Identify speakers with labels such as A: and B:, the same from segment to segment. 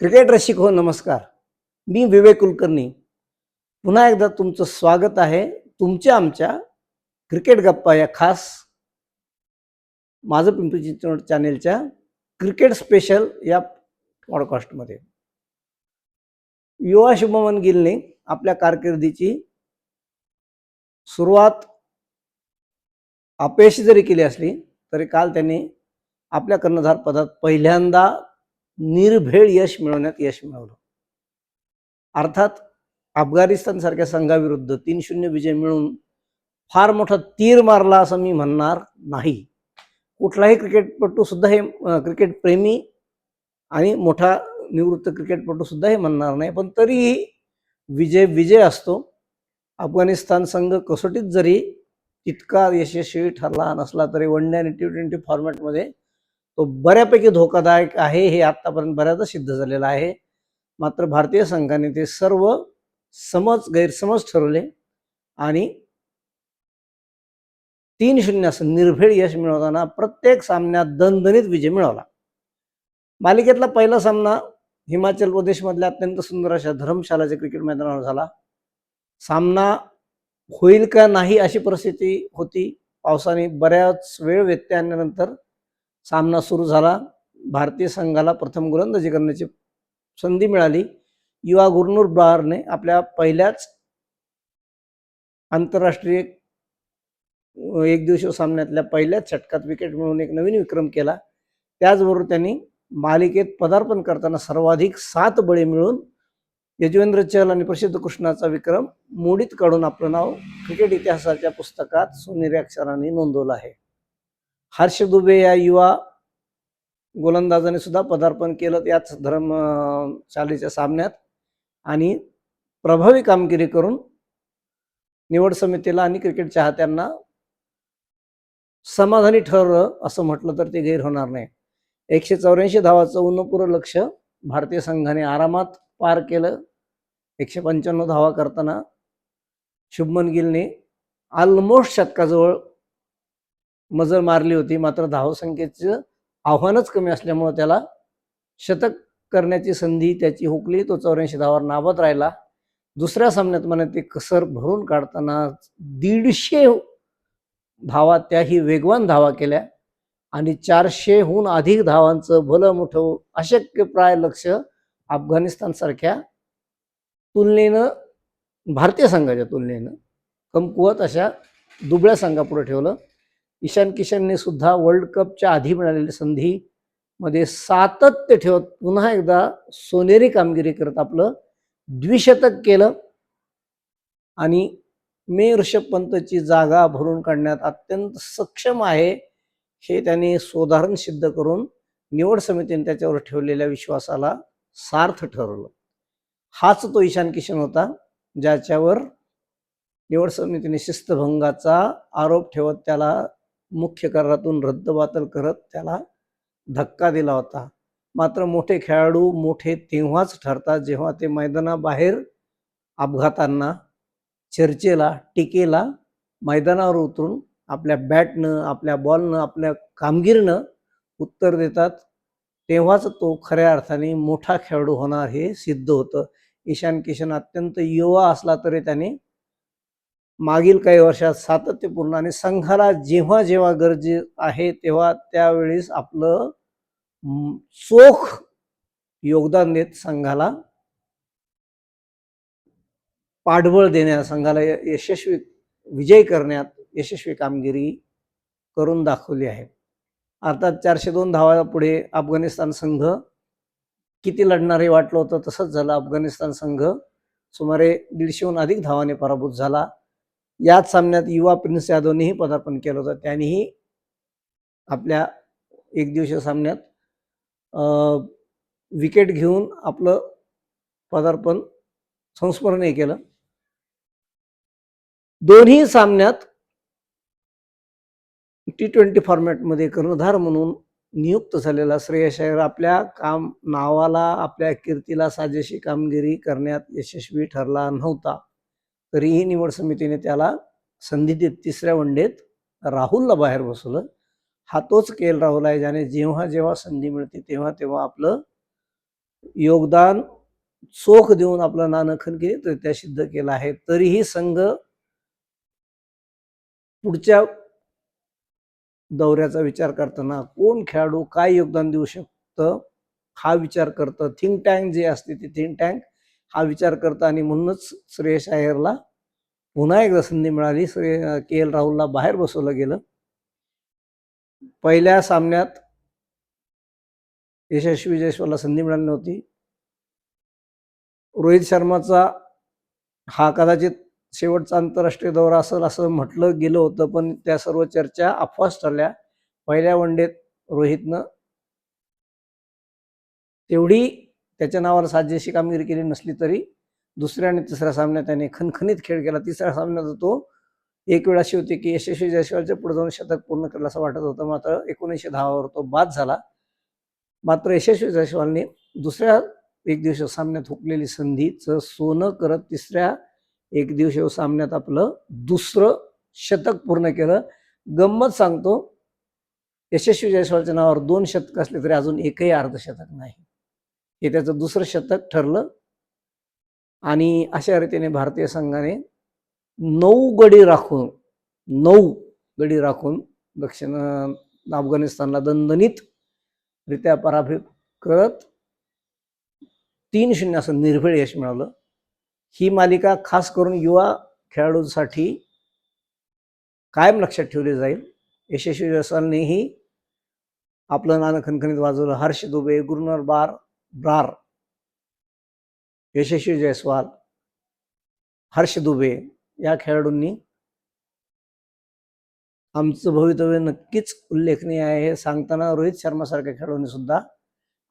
A: Cricket रसिक हो नमस्कार. मी विवेक कुलकर्णी. पुन्हा एकदा तुमचं स्वागत आहे तुमच्या आमच्या क्रिकेट गप्पा या खास माझं पिंपरी चिंचवड चॅनेलच्या क्रिकेट स्पेशल या पॉडकास्टमध्ये. युवा शुभमन गिलने आपल्या कारकिर्दीची सुरुवात अपयशी जरी केली असली तरी काल त्यांनी आपल्या कर्णधार पदात पहिल्यांदा निर्भेळ यश मिळवण्यात यश मिळवलं. अर्थात अफगाणिस्तान सारख्या संघाविरुद्ध 3-0 विजय मिळवून फार मोठा तीर मारला असं मी म्हणणार नाही. कुठलाही क्रिकेटपटू सुद्धा हे क्रिकेट प्रेमी आणि मोठा निवृत्त क्रिकेटपटू सुद्धा हे म्हणणार नाही, पण तरीही विजय विजय असतो. अफगाणिस्तान संघ कसोटीत जरी तितका यशस्वी ठरला नसला तरी वन डे आणि T20 फॉर्मॅटमध्ये तो बऱ्यापैकी धोकादायक आहे, हे आतापर्यंत बऱ्याचदा सिद्ध झालेलं आहे. मात्र भारतीय संघाने ते सर्व गैरसमज ठरवले आणि 3-0 असं निर्भेळ यश मिळवताना प्रत्येक सामन्यात दणदणीत विजय मिळवला. मालिकेतला पहिला सामना हिमाचल प्रदेशमधल्या अत्यंत सुंदर अशा धर्मशालाच्या क्रिकेट मैदानावर झाला. सामना होईल का नाही अशी परिस्थिती होती. पावसाने बऱ्याच वेळ व्यत्यय आणल्यानंतर सामना सुरू झाला. भारतीय संघाला प्रथम गोलंदाजी करण्याची संधी मिळाली. युवा गुरनूर बहारने आपल्या पहिल्याच आंतरराष्ट्रीय एकदिवसीय सामन्यातल्या पहिल्याच षटकात विकेट मिळवून एक नवीन विक्रम केला. त्याचबरोबर त्यांनी मालिकेत पदार्पण करताना सर्वाधिक 7 बळी मिळून यजुवेंद्र चहल आणि प्रसिद्ध कृष्णाचा विक्रम मोडीत काढून आपलं नाव क्रिकेट इतिहासाच्या पुस्तकात सोनेरी अक्षरांनी नोंदवलं आहे. हर्ष दुबे या युवा गोलंदाजाने सुद्धा पदार्पण केलं याच धर्मशालेच्या सामन्यात आणि प्रभावी कामगिरी करून निवड समितीला आणि क्रिकेट चाहत्यांना समाधानी ठरलं असं म्हटलं तर ते गैर होणार नाही. 184 धावाचं उन्नपूर लक्ष भारतीय संघाने आरामात पार केलं. 195 धावा करताना शुभमन गिलने ऑलमोस्ट शतकाजवळ मजल मारली होती. मात्र धावसंख्येचं आव्हानच कमी असल्यामुळे त्याला शतक करण्याची संधी त्याची हुकली. तो 84 धावावर नाबाद राहिला. दुसऱ्या सामन्यात मला ते कसर भरून काढताना 150 धावा, त्याही वेगवान धावा केल्या आणि 400हून अधिक धावांचं भलं मोठं अशक्यप्राय लक्ष अफगाणिस्तान सारख्या तुलनेनं भारतीय संघाच्या तुलनेनं कमकुवत अशा दुबळ्या संघापुढे ठेवलं. ईशान किशनने सुद्धा वर्ल्ड कपच्या आधी मिळालेल्या संधीमध्ये सातत्य ठेवत पुन्हा एकदा सोनेरी कामगिरी करत आपलं द्विशतक केलं आणि ऋषभ पंतची जागा भरून काढण्यात अत्यंत सक्षम आहे हे त्यांनी सोदाहरण सिद्ध करून निवड समितीने त्याच्यावर ठेवलेल्या विश्वासाला सार्थ ठरवलं. हाच तो ईशान किशन होता ज्याच्यावर निवड समितीने शिस्तभंगाचा आरोप ठेवत त्याला मुख्य करारातून रद्दबातल करत त्याला धक्का दिला होता. मात्र मोठे खेळाडू मोठे तेव्हाच ठरतात जेव्हा ते मैदानाबाहेर अपघातांना, चर्चेला, टीकेला मैदानावर उतरून आपल्या बॅटनं, आपल्या बॉलनं, आपल्या कामगिरीनं उत्तर देतात. तेव्हाच तो खऱ्या अर्थाने मोठा खेळाडू होणार हे सिद्ध होतं. ईशान किशन अत्यंत युवा असला तरी त्याने मागील काही वर्षात सातत्यपूर्ण आणि संघाला जेव्हा जेव्हा गरज आहे तेव्हा त्यावेळेस आपलं चोख योगदान देत संघाला पाठबळ देण्यात, संघाला यशस्वी विजय करण्यात यशस्वी कामगिरी करून दाखवली आहे. अर्थात 402 धावा पुढे अफगाणिस्तान संघ किती लढणार हे वाटलं होतं, तसंच झालं. अफगाणिस्तान संघ सुमारे 150हून अधिक धावाने पराभूत झाला. याच सामन्यात युवा प्रिन्स यादवनेही पदार्पण केलं होतं. त्यांनीही आपल्या एकदिवसीय सामन्यात विकेट घेऊन आपलं पदार्पण संस्मरणीय केलं. दोन्ही सामन्यात T20 फॉर्मॅटमध्ये कर्णधार म्हणून नियुक्त झालेला श्रेयस अय्यर आपल्या नावाला, आपल्या कीर्तीला साजेशी कामगिरी करण्यात यशस्वी ठरला नव्हता. तरीही निवड समितीने त्याला संधी देत 3ऱ्या वनडेत राहुलला बाहेर बसवलं. हा तोच KL राहुल आहे ज्याने जेव्हा जेव्हा संधी मिळते तेव्हा तेव्हा आपलं योगदान चोख देऊन आपलं नाणं खणखणीतरित्या सिद्ध केलं आहे. तरीही संघ पुढच्या दौऱ्याचा विचार करताना कोण खेळाडू काय योगदान देऊ शकतं हा विचार करतं. थिंक टँक जे असते ते थिंक टँक हा विचार करतं आणि म्हणूनच श्रेयस अय्यरला पुन्हा एकदा संधी मिळाली. के एल राहुलला बाहेर बसवलं गेलं. पहिल्या सामन्यात यशस्वी जयस्वालला संधी मिळाली नव्हती. रोहित शर्माचा हा कदाचित शेवटचा आंतरराष्ट्रीय दौरा असेल असं म्हटलं गेलं होतं, पण त्या सर्व चर्चा अफवाच ठरल्या. पहिल्या वनडेत रोहितनं तेवढी त्याच्या नावावर साजेशी कामगिरी केली नसली तरी दुसऱ्या आणि तिसऱ्या सामन्यात त्याने खणखणीत खेळ केला. तिसऱ्या सामन्यात तो एक वेळ अशी होती की यशस्वी जयस्वालच्या पुढे जाऊन शतक पूर्ण केलं असं वाटत होतं, मात्र 1910 धावांवर तो बाद झाला. मात्र यशस्वी जयस्वालने दुसऱ्या एकदिवसीय सामन्यात हुकलेली संधीचं सोनं करत तिसऱ्या एकदिवसीय सामन्यात आपलं दुसरं शतक पूर्ण केलं. गंमत सांगतो, यशस्वी जयस्वालच्या नावावर 2 शतक असले तरी अजून एकही अर्धशतक नाही. हे त्याचं दुसरं शतक ठरलं आणि अशा रीतीने भारतीय संघाने 9 गडी राखून दक्षिण अफगाणिस्तानला दणदणीत रित्या पराभूत करत 3-0 असं निर्भीड यश मिळवलं. ही मालिका खास करून युवा खेळाडूंसाठी कायम लक्षात ठेवली जाईल. यशस्वी जयस्वालनेही आपलं नाणं खणखणीत वाजवलं. हर्ष दुबे, गुरनर ब्रार, यशस्वी जयस्वाल, हर्ष दुबे या खेळाडूंनी आमचं भवितव्य नक्कीच उल्लेखनीय आहे हे सांगताना रोहित शर्मासारख्या खेळाडूंनी सुद्धा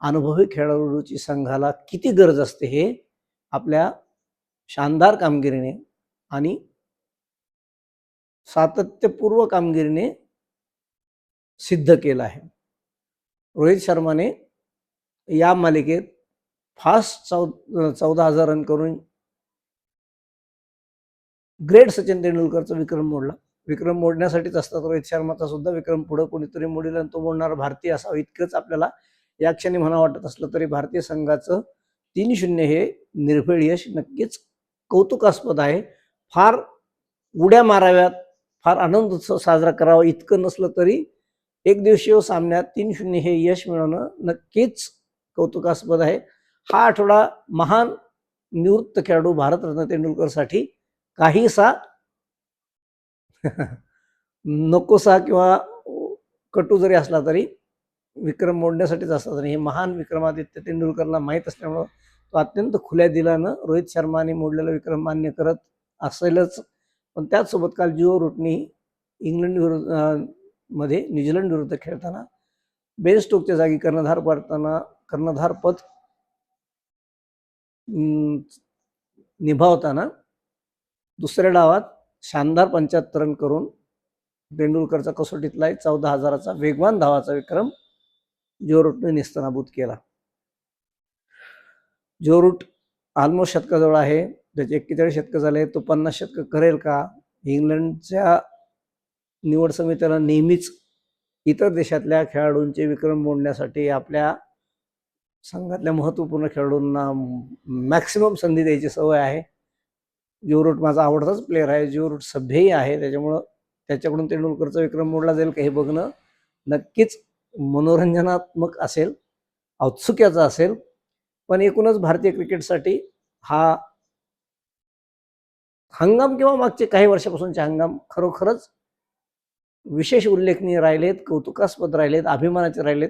A: अनुभवी खेळाडूची संघाला किती गरज असते हे आपल्या शानदार कामगिरीने आणि सातत्यपूर्व कामगिरीने सिद्ध केलं आहे. रोहित शर्माने या मालिकेत फास्ट 14,000 रन करून ग्रेट सचिन तेंडुलकरचा विक्रम मोडला. विक्रम मोडण्यासाठीच असतात रोहित शर्माचा सुद्धा विक्रम पुढे कोणीतरी मोडील आणि तो मोडणारा भारतीय असावा इतकंच आपल्याला या क्षणी म्हणा वाटत असलं तरी भारतीय संघाचं 3-0 हे निर्भीड यश नक्कीच कौतुकास्पद आहे. फार उड्या माराव्यात, फार आनंद उत्सव साजरा करावा इतकं नसलं तरी एक दिवसीय सामन्यात 3-0 हे यश मिळवणं नक्कीच कौतुकास्पद आहे. हा आठवडा महान निवृत्त खेळाडू भारतरत्न तेंडुलकरसाठी काहीसा नकोसा किंवा कटू जरी असला तरी विक्रम मोडण्यासाठीच असतात आणि हे महान विक्रमादित्य तेंडुलकरला माहीत असल्यामुळं तो अत्यंत खुल्या दिलानं रोहित शर्माने मोडलेला विक्रम मान्य करत असेलच. पण त्याचसोबत काल जिओ रूटनी इंग्लंड मध्ये न्यूझीलंड विरुद्ध खेळताना बेन स्टोकच्या जागी कर्णधारपद निभावताना दुसऱ्या डावात शानदार 75 रन करून तेंडुलकरचा कसोटीतला 14,000चा वेगवान धावाचा विक्रम जो रूटने निस्तनाबूत केला. जो रूट ऑलमोस्ट शतकाजवळ आहे, त्याचे 41 शतकं झाले. तो 50 शतकं करेल का? इंग्लंडच्या निवड समितीला नेहमीच इतर देशातल्या खेळाडूंचे विक्रम मोडण्यासाठी आपल्या संघातल्या महत्त्वपूर्ण खेळाडूंना मॅक्सिमम संधी द्यायची सवय आहे. जो रूट माझा आवडताच प्लेअर आहे, जो रूट सभ्यही आहे, त्याच्यामुळं त्याच्याकडून तेंडुलकरचा विक्रम मोडला जाईल का हे बघणं नक्कीच मनोरंजनात्मक असेल, औत्सुक्याचं असेल. पण एकूणच भारतीय क्रिकेटसाठी हा हंगाम किंवा मागचे काही वर्षापासूनचे हंगाम खरोखरच विशेष उल्लेखनीय राहिलेत, कौतुकास्पद राहिलेत, अभिमानाचे राहिलेत.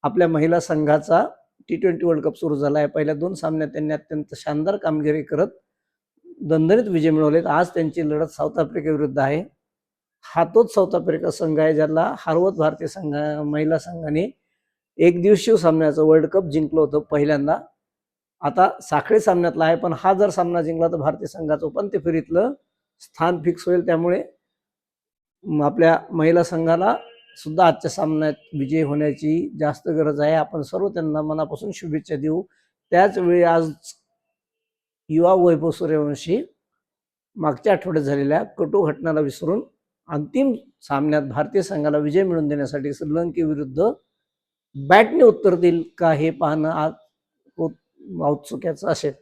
A: आपल्या महिला संघाचा T20 वर्ल्ड कप सुरू झाला आहे. पहिल्या 2 सामन्यात त्यांनी अत्यंत शानदार कामगिरी करत दणदणीत विजय मिळवलेत. आज त्यांची लढत साऊथ आफ्रिकेविरुद्ध आहे. हा तोच साऊथ आफ्रिका संघ आहे ज्याला हरवत भारतीय महिला संघाने एक दिवसीय सामन्याचं वर्ल्ड कप जिंकलं होतं पहिल्यांदा. आता साखळी सामन्यातला आहे, पण हा जर सामना जिंकला तर भारतीय संघाचं उपांत्य फेरीतलं स्थान फिक्स होईल. त्यामुळे आपल्या महिला संघाला सुद्धा आजच्या सामन्यात विजयी होण्याची जास्त गरज आहे. आपण सर्व त्यांना मनापासून शुभेच्छा देऊ. त्याचवेळी आज युवा वैभव सूर्यवंशी मागच्या आठवड्यात झालेल्या कटू घटनाला विसरून अंतिम सामन्यात भारतीय संघाला विजय मिळवून देण्यासाठी श्रीलंकेविरुद्ध बॅटने उत्तर देईल का हे पाहणं आज औत्सुक्याचं असेल.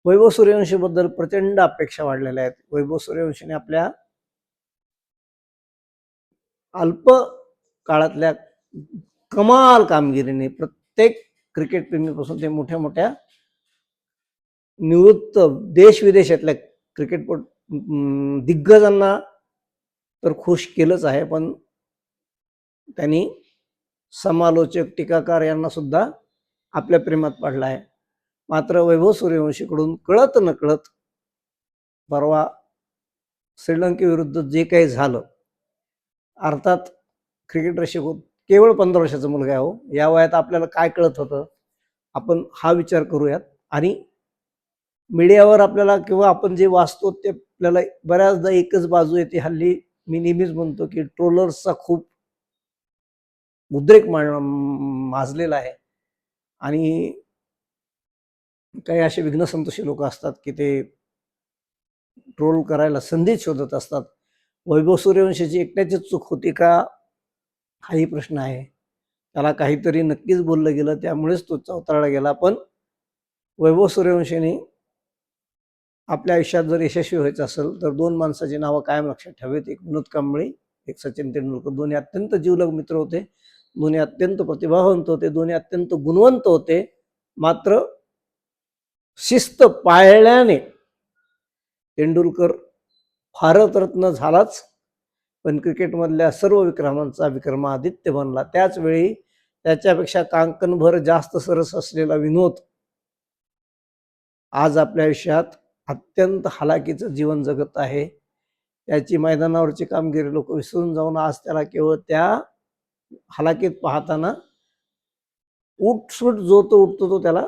A: वैभव सूर्यवंशी बद्दल प्रचंड अपेक्षा वाढलेल्या आहेत. वैभव सूर्यवंशीने आपल्या अल्प काळातल्या कमाल कामगिरीने प्रत्येक क्रिकेट प्रेमीपासून ते मोठ्या मोठ्या निवृत्त देश विदेशातल्या क्रिकेटपटू दिग्गजांना तर खुश केलंच आहे, पण त्यांनी समालोचक टीकाकार यांना सुद्धा आपल्या प्रेमात पाडला आहे. मात्र वैभव सूर्यवंशीकडून कळत नकळत परवा श्रीलंकेविरुद्ध जे काही झालं, अर्थात क्रिकेट रसिक केवळ 15 वर्षाचा मुलगा आहे हो, या वयात आपल्याला काय कळत होतं, आपण हा विचार करूयात. आणि मीडियावर आपल्याला किंवा आपण जे वाचतो ते आपल्याला बऱ्याचदा एकच बाजू येते. हल्ली मी नेहमीच म्हणतो की ट्रोलर्सचा खूप उद्रेक माजलेला आहे आणि काही असे विघ्नसंतोषी लोक असतात की ते ट्रोल करायला संधी शोधत असतात. वैभव सूर्यवंशीची एकट्याची चूक होती का, हाही प्रश्न आहे. त्याला काहीतरी नक्कीच बोललं गेलं, त्यामुळेच तो चौताळला गेला. पण वैभव सूर्यवंशीने आपल्या आयुष्यात जर यशस्वी व्हायचं असेल तर 2 माणसाची नावं कायम लक्षात ठेवावीत. एक विनोद कांबळे, एक सचिन तेंडुलकर. दोन्ही अत्यंत जिवलग मित्र होते, दोन्ही अत्यंत प्रतिभावंत होते, दोन्ही अत्यंत गुणवंत होते. मात्र शिस्त पाळल्याने तेंडुलकर भारतरत्न झालाच, पण क्रिकेटमधल्या सर्व विक्रमांचा विक्रमादित्य बनला. त्याच वेळी त्याच्यापेक्षा कांकणभर जास्त सरस असलेला विनोद आज आपल्या आयुष्यात अत्यंत हालाकीचं जीवन जगत आहे. त्याची मैदानावरची कामगिरी लोक विसरून जाऊन आज त्याला केवळ त्या हालाकीत पाहताना उठसूट जो तो उठतो तो त्याला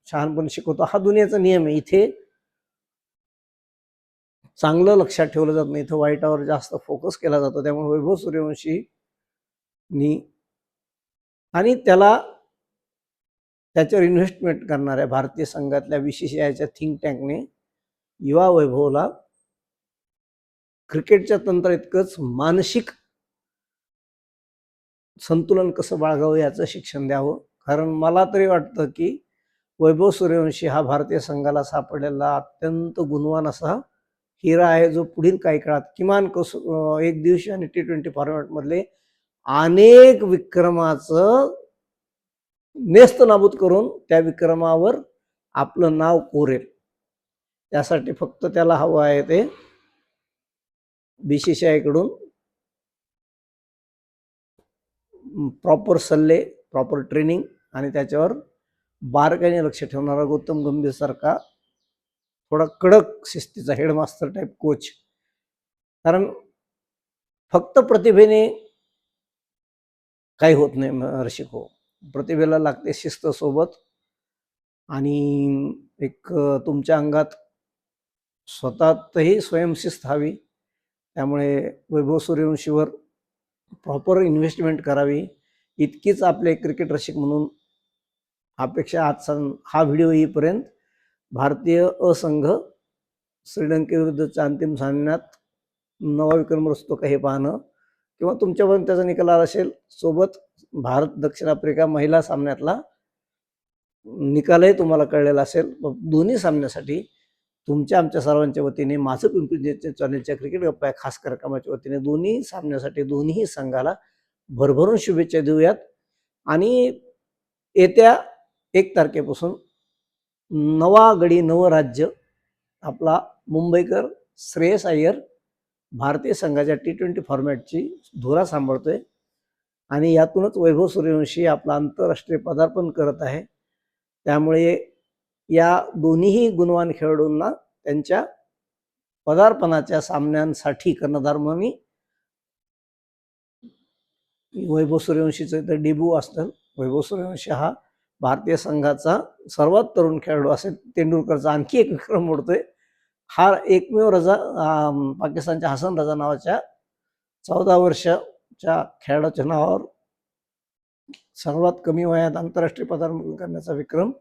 A: शहाणपण शिकवतो. हा दुनियाचा नियम आहे. इथे चांगलं लक्षात ठेवलं जात नाही, इथं वाईटावर जास्त फोकस केला जातो. त्यामुळे वैभव सूर्यवंशी आणि त्याला त्याच्यावर इन्व्हेस्टमेंट करणाऱ्या भारतीय संघातल्या BCCIच्या थिंक टँकने युवा वैभवला क्रिकेटच्या तंत्र इतकंच मानसिक संतुलन कसं बाळगावं याचं शिक्षण द्यावं. कारण मला तरी वाटतं की वैभव सूर्यवंशी हा भारतीय संघाला सापडलेला अत्यंत गुणवान असा हिरा आहे, जो पुढील काही काळात किमान एक दिवशी आणि T20 फॉर्मॅटमधले अनेक विक्रमाचं नेस्त नाबूद करून त्या विक्रमावर आपलं नाव कोरेल. त्यासाठी फक्त त्याला हवं आहे ते BCCI कडून प्रॉपर सल्ले, प्रॉपर ट्रेनिंग आणि त्याच्यावर बारकाईने लक्ष ठेवणारा गौतम गंभीर सारखा थोडा कडक शिस्तीचा हेडमास्टर टाईप कोच. कारण फक्त प्रतिभेने काही होत नाही रसिक हो, प्रतिभेला लागते शिस्त सोबत आणि एक तुमच्या अंगात स्वतःतही स्वयंशिस्त हवी. त्यामुळे वैभव सूर्यवंशीवर प्रॉपर इन्व्हेस्टमेंट करावी, इतकीच आपले क्रिकेट रसिक म्हणून अपेक्षा. आज हा व्हिडिओ येईपर्यंत भारतीय संघ श्रीलंकेविरुद्धच्या अंतिम सामन्यात नवा विक्रम रचतो का हे पाहणं, किंवा तुमच्यापर्यंत त्याचा निकाल आला असेल, सोबत भारत दक्षिण आफ्रिका महिला सामन्यातला निकालही तुम्हाला कळलेला असेल. दोन्ही सामन्यासाठी तुमच्या आमच्या सर्वांच्या वतीने, माझं पिंपरी चॅनलच्या क्रिकेट गप्पा या खास कार्यक्रमाच्या वतीने दोन्ही सामन्यासाठी दोन्ही संघाला भरभरून शुभेच्छा देऊयात. आणि येत्या 1 तारखेपासून नवा गडी नवं राज्य आपला मुंबईकर श्रेयस अय्यर भारतीय संघाच्या T20 फॉर्मॅटची धुरा सांभाळतोय आणि यातूनच वैभव सूर्यवंशी आपला आंतरराष्ट्रीय पदार्पण करत आहे. त्यामुळे या दोन्हीही गुणवान खेळाडूंना त्यांच्या पदार्पणाच्या सामन्यांसाठी कर्णधार म्हणून वैभव सूर्यवंशीचं इथं डेब्यू असतं. वैभव सूर्यवंशी हा भारतीय संघाचा सर्वात तरुण खेळाडू असेल. तेंडुलकरचा आणखी एक विक्रम मोडतोय. हा एकमेव पाकिस्तानच्या हसन रजा नावाच्या 14 वर्षाच्या खेळाडूच्या नावावर सर्वात कमी वयात आंतरराष्ट्रीय पदार्पण करण्याचा विक्रम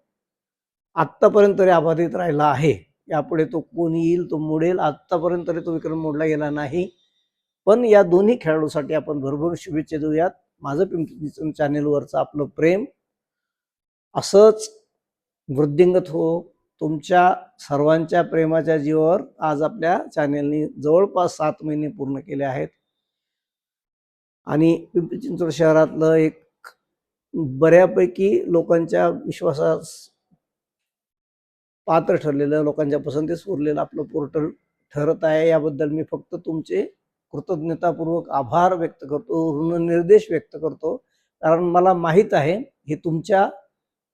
A: आत्तापर्यंत तरी अबाधित राहिला आहे. यापुढे तो कोणी येईल तो मोडेल, आत्तापर्यंत तरी तो विक्रम मोडला गेला नाही. पण या दोन्ही खेळाडूसाठी आपण भरभरून शुभेच्छा देऊयात. माझं पिंपरी चॅनेलवरचं आपलं प्रेम असंच वृद्धिंगत हो. तुमच्या सर्वांच्या प्रेमाच्या जीवावर आज आपल्या चॅनेलनी जवळपास 7 महिने पूर्ण केले आहेत आणि पिंपरी चिंचवड शहरातलं एक बऱ्यापैकी लोकांच्या विश्वासास पात्र ठरलेलं, लोकांच्या पसंतीस उरलेलं आपलं पोर्टल ठरत आहे. याबद्दल मी फक्त तुमचे कृतज्ञतापूर्वक आभार व्यक्त करतो, ऋणनिर्देश व्यक्त करतो. कारण मला माहीत आहे हे तुमच्या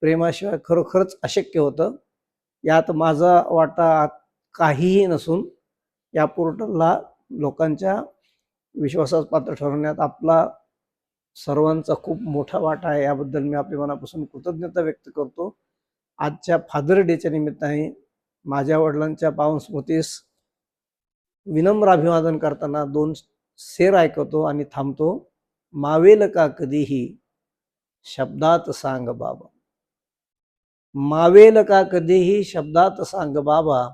A: प्रेमाशिवाय खरोखरच अशक्य होतं. यात माझा वाटा काहीही नसून या पोर्टलला लोकांच्या विश्वासास पात्र ठरवण्यात आपला सर्वांचा खूप मोठा वाटा आहे. याबद्दल मी आपल्या मनापासून कृतज्ञता व्यक्त करतो. आजच्या फादर डेच्या निमित्ताने माझ्या वडिलांच्या पावन स्मृतीस विनम्र अभिवादन करताना 2 शेर ऐकवतो आणि थांबतो. मावेल का कधीही शब्दात सांग बाबा, मावेल का कधीही शब्दात सांग बाबा,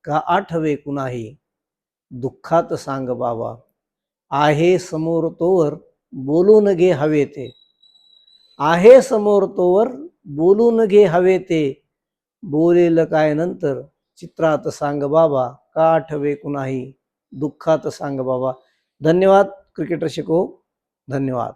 A: का आठवे कुणाही दुःखात सांग बाबा. आहे समोर तोवर बोलून घे हवे ते, आहे समोर तोवर बोलून घे हवे ते, बोलेल काय नंतर चित्रात सांग बाबा, का आठवे कुणाही दुःखात सांग बाबा. धन्यवाद क्रिकेटर शिको. धन्यवाद.